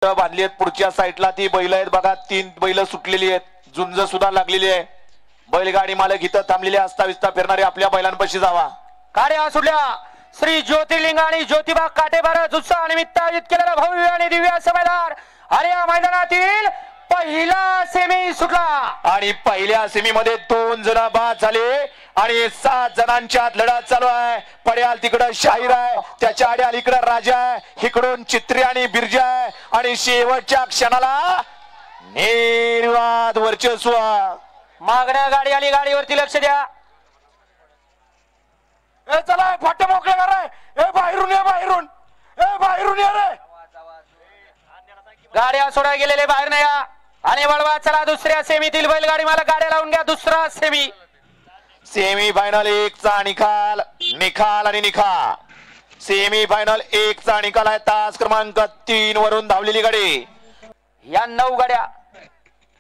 पट्ट बांधली आहेत पुढच्या साईडला ती बैल आहेत बघा 3 बैल सुटलेली आहेत झुंज सुद्धा लागलेली आहे बैलगाडी मालक इथं थांबलेले असता विस्ता फिरणारे आपल्या बैलांपाशी जावा गाड्या सुटल्या श्री ज्योतिर्लिंग आणि ज्योतिबा काटेबार उत्सव निमित्त आयोजित केलेला भव्य आणि दिव्य असं मैदान आणि या मैदानातील पहिला सेमी सुटला आणि पहिल्या सेमीमध्ये 2 जण बाद झाले आणि 7 जणांच्यात लढत चालू आहे पड्याल तिकडं शाहीर आहे त्याच्या आड्याल इकडं राजा आहे इकडून चित्री आणि बिरजा आहे आणि शेवटच्या क्षणाला निर्वाद वर्चस्व मागण्या गाडी आली गाडीवरती लक्ष द्या चला फाटे मोकळे करा बाहेरून ये बाहेरून ये रे गाड्या सोडा गेलेले बाहेर नाही या आणि वळवा चला दुसऱ्या सेमीतील बैलगाडी मला गाड्या लावून घ्या दुसरा सेमी फायनल 1 चा निकाल आणि निकाल सेमी फायनल 1 चा निकाल आहे तास क्रमांक 3 वरून धावलेली गाडी या 9 गाड्या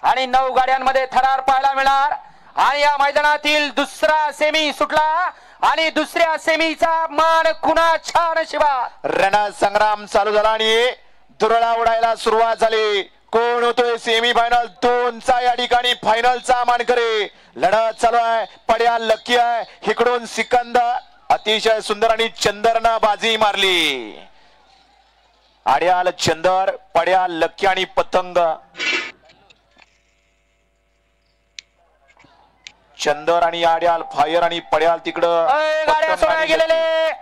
आणि 9 गाड्यांमध्ये थरार पाहायला मिळणार आणि या मैदानातील दुसरा सेमी सुटला आणि दुसऱ्या सेमीचा मान कुणाच्या नशिबात रणसंग्राम चालू झाला आणि दुरळा उडायला सुरुवात झाली कोण होतोय सेमी फायनल 2 चा या ठिकाणी फायनलचा मानकरी लढत चालू आहे पड्याल लक्की आहे इकडून सिकंदर अतिशय सुंदर आणि चंदरनं बाजी मारली आड्याल चंदर पड्याल लक्की आणि पतंग चंदर आणि आड्याल फायर आणि पड्याल तिकडं गाड्या सोडा गेलेले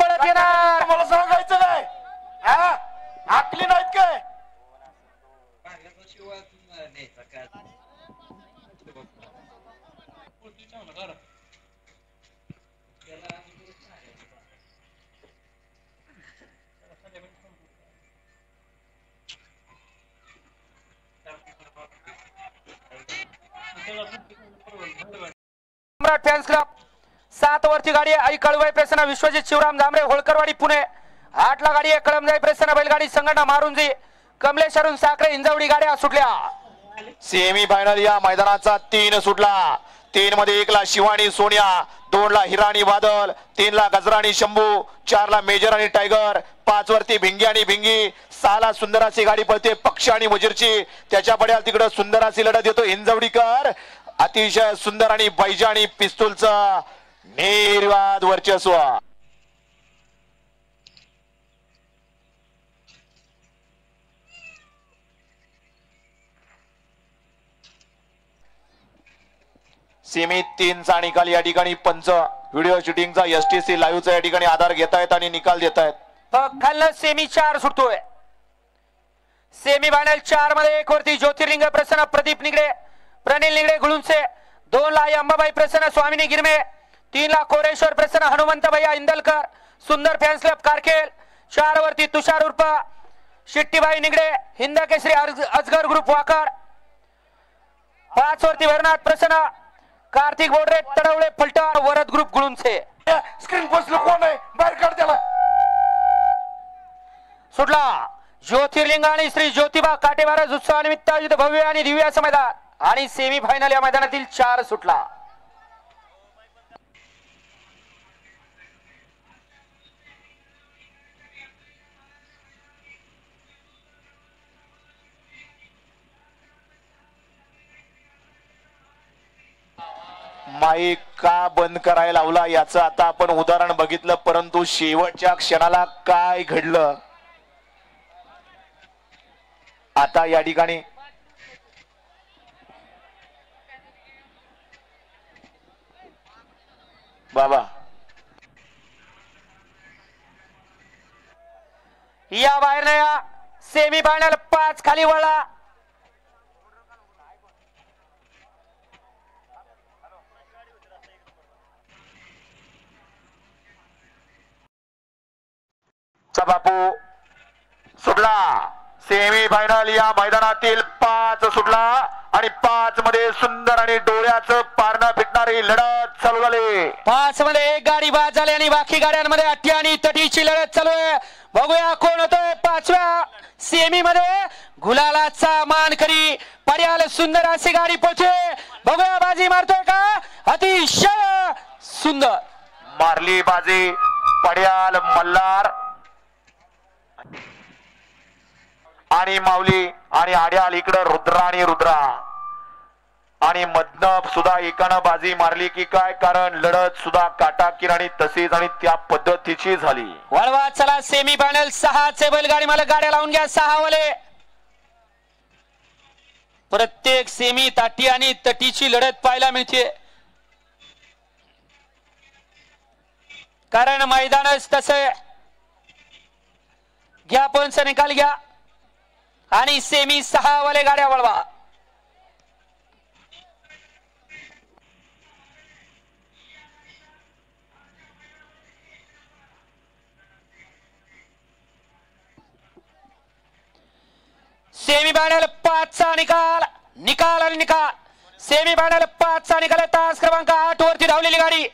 पळत येणार मला सांगायचं काय आकली नाहीत काय सम्राट फॅन्स क्लब 7 वरची गाडी आहे आई कळवाई प्रसन्न विश्वजित शिवराम जांभरे होळकरवाडी पुणे 8 ला गाडी आहे कळमजाई प्रसन्न बैलगाडी संघटना मारुंजी कमलेश अरुण साखरे इंजवडी गाड्या सुटल्या सेमी फायनल या मैदानाचा 3 सुटला 3 मध्ये 1 ला शिवानी सोनिया 2 ला हिरा आणि बादल 3 ला गजरा आणि शंभू 4 ला मेजर आणि टायगर 5 वरती भिंगी आणि भिंगी 6 ला सुंदराची गाडी पळते पक्ष आणि वजीरची त्याच्या पड्याल तिकडे सुंदराची लढत येतो इंजवडीकर अतिशय सुंदर आणि बैजा आणि पिस्तूलचा निर्वाद वर्चस्व सेमी 3 चा निकाल या ठिकाणी पंच व्हिडिओ शूटिंगचा एसटीसी लाईव्हचा या ठिकाणी आधार घेतायत आणि निकाल देतायत खालनं सेमी 4 सुटतोय सेमी फायनल 4 मध्ये 1 वरती ज्योतिर्लिंग प्रसन्न प्रदीप निगडे प्रणिल निगडे गुळुंचे 2 ला अंबाबाई प्रसन्न स्वामिनी गिरमे 3 ला कोरेश्वर प्रसन्न हनुमंत भैया इंदलकर सुंदर फॅन्स क्लब कारखेल 4 वरती तुषार उर्फ शिट्टीबाई निगडे हिंद केसरी अजगर ग्रुप वाकड 5 वरती भरनाथ प्रसन्न कार्तिक बोडरे तडवळे फलटार वरद ग्रुप गुळुंचे स्क्रीन बसलो कोण आहे बाहेर काढ त्याला सुटला ज्योतिर्लिंग आणि श्री ज्योतिबा काटेबार उत्सवानिमित्त आयोजित भव्य आणि दिव्य असं मैदान आणि सेमी फायनल या मैदानातील 4 सुटला माईक का बंद करायला लावला याचं आता आपण उदाहरण बघितलं परंतु शेवटच्या क्षणाला काय घडलं आता या ठिकाणी बाबा या बाहेर नाही या सेमी फायनल 5 खाली वळा बापू सुटला सेमी फायनल या मैदानातील 5 सुटला आणि 5 मध्ये सुंदर आणि डोळ्याचं पारणं फिटणारी लढत चालू झाली 5 मध्ये 1 गाडी बाद झाली आणि बाकी गाड्यांमध्ये अट्टी आणि तटीची लढत चालू आहे बघूया कोण होतोय 5व्या सेमी मध्ये गुलालाचा मानकरी पर्याल सुंदर अशी गाडी पोहोचे बघूया बाजी मारतोय का अतिशय सुंदर मारली बाजी पड्याल मल्हार आणि माऊली आणि आड्याल इकडं रुद्रा आणि रुद्रा आणि मधनं सुद्धा एकानं बाजी मारली की काय, कारण लढत सुद्धा काटाकीर आणि तशीच आणि त्या पद्धतीची झाली. वळवा चला सेमी फायनल 6 बैलगाडी मला गाड्या लावून घ्या 6 वाले. प्रत्येक सेमी ताटी आणि तटीची लढत पाहायला मिळते, कारण मैदानच तसे. घ्या पण निकाल घ्या आणि सेमी 6 वाले गाड्या वळवा. सेमी फायनल 5 चा निकाल आणि निकाल. सेमी फायनल 5 चा निकाल. तास क्रमांक 8 वरती धावलेली गाडी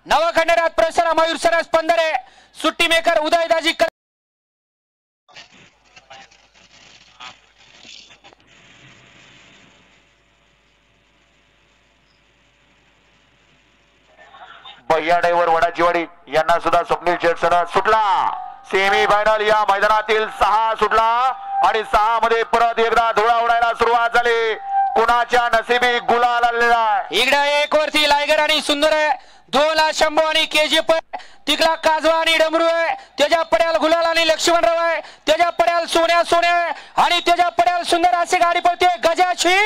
नवखंडरात प्रसन्न मयूर सरस पंधरे, सुट्टी मेकर उदयदाजी. भैया ड्रायव्हर वडाचीवाडी यांना सुद्धा स्वप्नील शेटसह सुटला. सेमी फायनल या मैदानातील 6 सुटला आणि 6 मध्ये परत एकदा धुळा उडायला सुरुवात झाली. कुणाच्या नशिबी गुलाल आलेला. इकडे 1 वरती लायगर आणि सुंदर आहे, 2 ला शंभू आणि केजीएफ आहे, तिकडा काजवा आणि डमरू आहे, त्याच्या पड्याल गुलाल आणि लक्ष्मणराव आहे, त्याच्या पड्याल सोन्या आणि त्याच्या पड्याल सुंदर अशी गाडी पळते गजाची.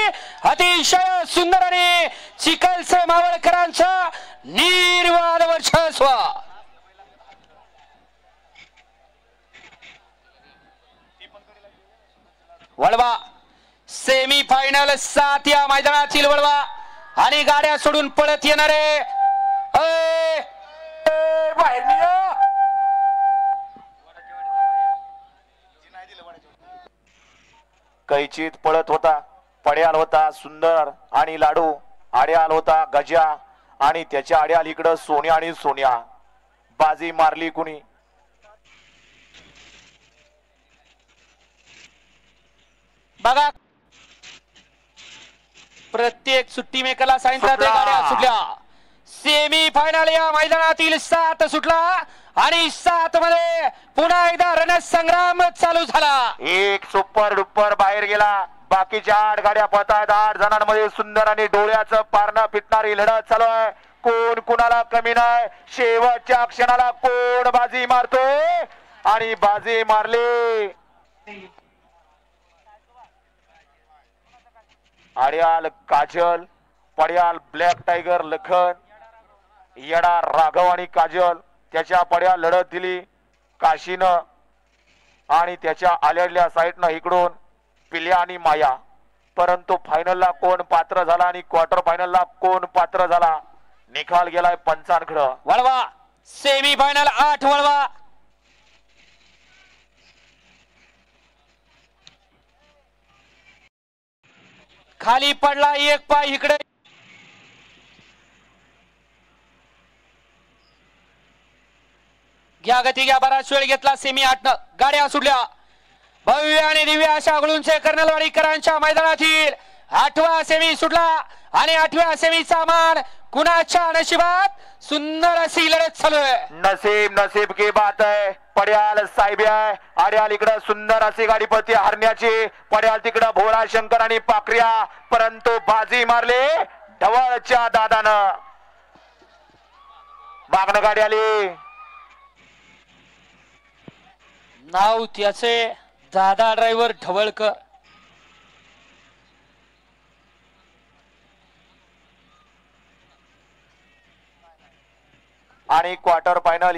अतिशय सुंदर आणि चिखलसे मावळकरांचा निर्वाद वर्चस्व. वळवा सेमी फायनल 7 या मैदानातील वळवा आणि गाड्या सोडून पळत येणारे बाहेर निघा. कैचीत पळत होता, पड्याल होता सुंदर आणि लाडू, आड्याल होता गजा आणि त्याच्या आड्याल इकडं सोन्या आणि सोन्या. बाजी मारली कुणी? बघा प्रत्येक सुट्टी मेकरला सांगितलं ते गाड्या सुटल्या. सेमी फायनल या मैदानातील 7 सुटला आणि 7 मध्ये पुन्हा एकदा रणसंग्राम चालू झाला. एक सुपर डुपर बाहेर गेला. बाकीच्या 8 गाड्या पळतायत. 8 जणांमध्ये सुंदर आणि डोळ्याचं पारणं फिटणारी लढत चालू आहे. कोण कुणाला कमी नाही. शेवटच्या क्षणाला कोण बाजी मारतोय आणि बाजी मारली. आड्याल काजल, पड्याल ब्लॅक टायगर लखन, येडा राघव आणि काजल त्याच्या पड्या लढत दिली काशीनं आणि त्याच्या आलेल्या साईडनं इकडून पिल्या आणि माया. परंतु फायनलला कोण पात्र झाला आणि क्वार्टर फायनलला कोण पात्र झाला निकाल गेलाय पंचांकडं. वळवा सेमी फायनल 8 वळवा. खाली पडला 1 पाय इकडे. घ्या गती घ्या. बराच वेळ घेतला. सेमी 8 गाड्या सुटल्या. भव्य आणि दिव्य अशा गुळूंचे कर्नलवाडीकरांच्या मैदानातील 8वा सेमी सुटला आणि 8व्या सेमीचा मान कुणाच्या नशिबात. सुंदर अशी लढत चालू आहे. नसीब की बात है. पड्याल साहेब आहे. आड्याल इकडं सुंदर अशी गाडी पळते हरण्याची. पड्याल तिकडं भोळा शंकर आणि पाखऱ्या. परंतु बाजी मारले ढवळच्या दादानं. मागणं गाडी आली. नाव त्याचे दादा ड्रायव्हर ढवळकर. आणि क्वार्टर फायनल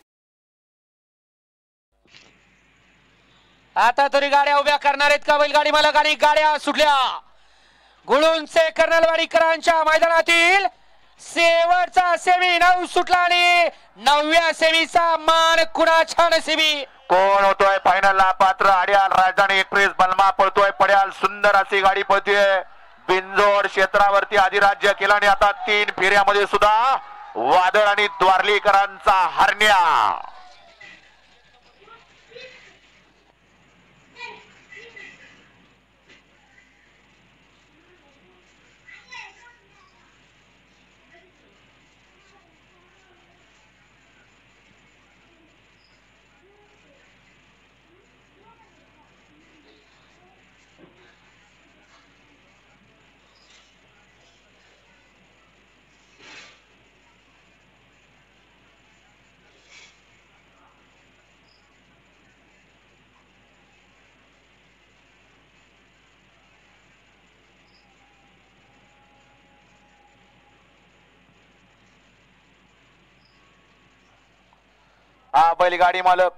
आता तरी गाड्या उभ्या करणार आहेत का बैलगाडी मालक. आणि गाड्या सुटल्या. गुळूंचे कर्नलवाडीकरांच्या मैदानातील शेवटचा सेमी 9 सुटला आणि 9व्या सेमीचा मान कुणाच्या नशिबी. कोण होतोय फायनलला पात्र. आड्याल राजधानी एक्सप्रेस बलमा पळतोय. पड्याल सुंदर अशी गाडी पळतोय. बिंजोड क्षेत्रावरती अधिराज्य केला आणि आता 3 फेऱ्यामध्ये सुद्धा वादळ आणि द्वारलीकरांचा हरण्या. हा बैलगाडी मालक